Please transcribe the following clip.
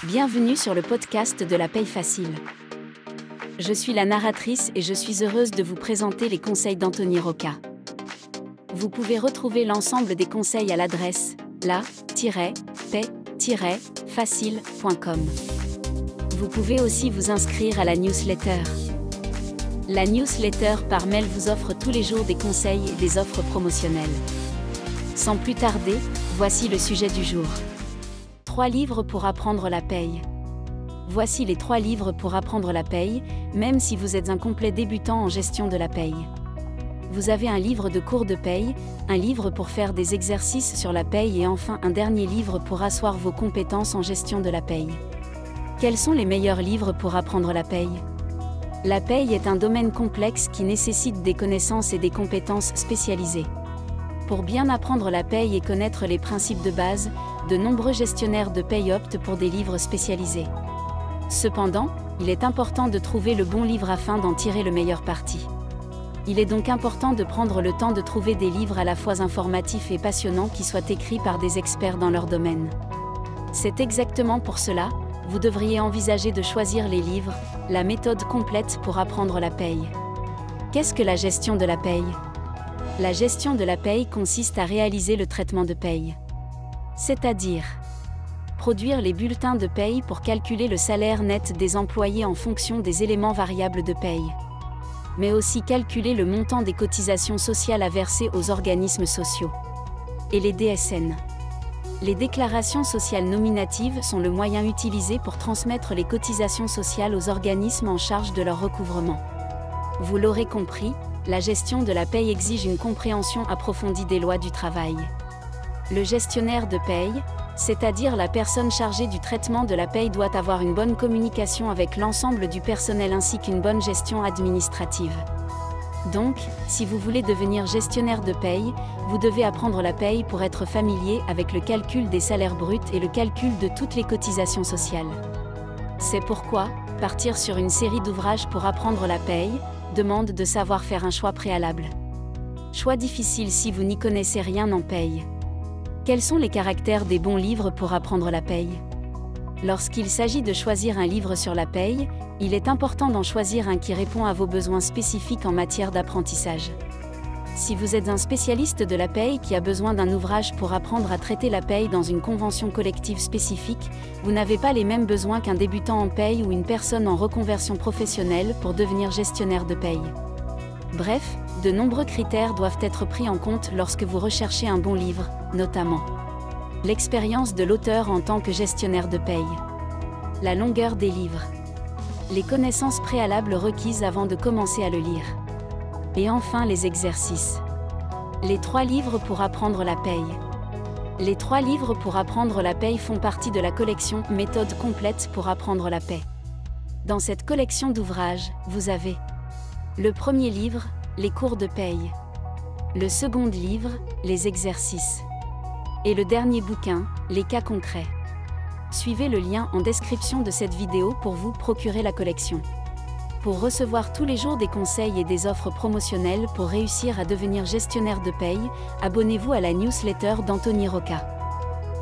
Bienvenue sur le podcast de la paye facile. Je suis la narratrice et je suis heureuse de vous présenter les conseils d'Anthony Rocca. Vous pouvez retrouver l'ensemble des conseils à l'adresse la-paye-facile.com. Vous pouvez aussi vous inscrire à la newsletter. La newsletter par mail vous offre tous les jours des conseils et des offres promotionnelles. Sans plus tarder, voici le sujet du jour. 3 livres pour apprendre la paye. Voici les 3 livres pour apprendre la paye, même si vous êtes un complet débutant en gestion de la paye. Vous avez un livre de cours de paye, un livre pour faire des exercices sur la paye et enfin un dernier livre pour asseoir vos compétences en gestion de la paye. Quels sont les meilleurs livres pour apprendre la paye ? La paye est un domaine complexe qui nécessite des connaissances et des compétences spécialisées. Pour bien apprendre la paye et connaître les principes de base, de nombreux gestionnaires de paye optent pour des livres spécialisés. Cependant, il est important de trouver le bon livre afin d'en tirer le meilleur parti. Il est donc important de prendre le temps de trouver des livres à la fois informatifs et passionnants qui soient écrits par des experts dans leur domaine. C'est exactement pour cela, vous devriez envisager de choisir les livres, la méthode complète pour apprendre la paye. Qu'est-ce que la gestion de la paye ? La gestion de la paye consiste à réaliser le traitement de paye. C'est-à-dire produire les bulletins de paye pour calculer le salaire net des employés en fonction des éléments variables de paye. Mais aussi calculer le montant des cotisations sociales à verser aux organismes sociaux. Et les DSN. Les déclarations sociales nominatives sont le moyen utilisé pour transmettre les cotisations sociales aux organismes en charge de leur recouvrement. Vous l'aurez compris, la gestion de la paye exige une compréhension approfondie des lois du travail. Le gestionnaire de paye, c'est-à-dire la personne chargée du traitement de la paye, doit avoir une bonne communication avec l'ensemble du personnel ainsi qu'une bonne gestion administrative. Donc, si vous voulez devenir gestionnaire de paye, vous devez apprendre la paye pour être familier avec le calcul des salaires bruts et le calcul de toutes les cotisations sociales. C'est pourquoi, partir sur une série d'ouvrages pour apprendre la paye demande de savoir faire un choix préalable. Choix difficile si vous n'y connaissez rien en paye. Quels sont les caractères des bons livres pour apprendre la paye ? Lorsqu'il s'agit de choisir un livre sur la paye, il est important d'en choisir un qui répond à vos besoins spécifiques en matière d'apprentissage. Si vous êtes un spécialiste de la paye qui a besoin d'un ouvrage pour apprendre à traiter la paye dans une convention collective spécifique, vous n'avez pas les mêmes besoins qu'un débutant en paye ou une personne en reconversion professionnelle pour devenir gestionnaire de paye. Bref, de nombreux critères doivent être pris en compte lorsque vous recherchez un bon livre, notamment l'expérience de l'auteur en tant que gestionnaire de paye, la longueur des livres, les connaissances préalables requises avant de commencer à le lire, et enfin les exercices. Les 3 livres pour apprendre la paye. Les 3 livres pour apprendre la paye font partie de la collection Méthode complète pour apprendre la paye. Dans cette collection d'ouvrages, vous avez le premier livre, les cours de paye. Le second livre, les exercices. Et le dernier bouquin, les cas concrets. Suivez le lien en description de cette vidéo pour vous procurer la collection. Pour recevoir tous les jours des conseils et des offres promotionnelles pour réussir à devenir gestionnaire de paye, abonnez-vous à la newsletter d'Anthony Rocca.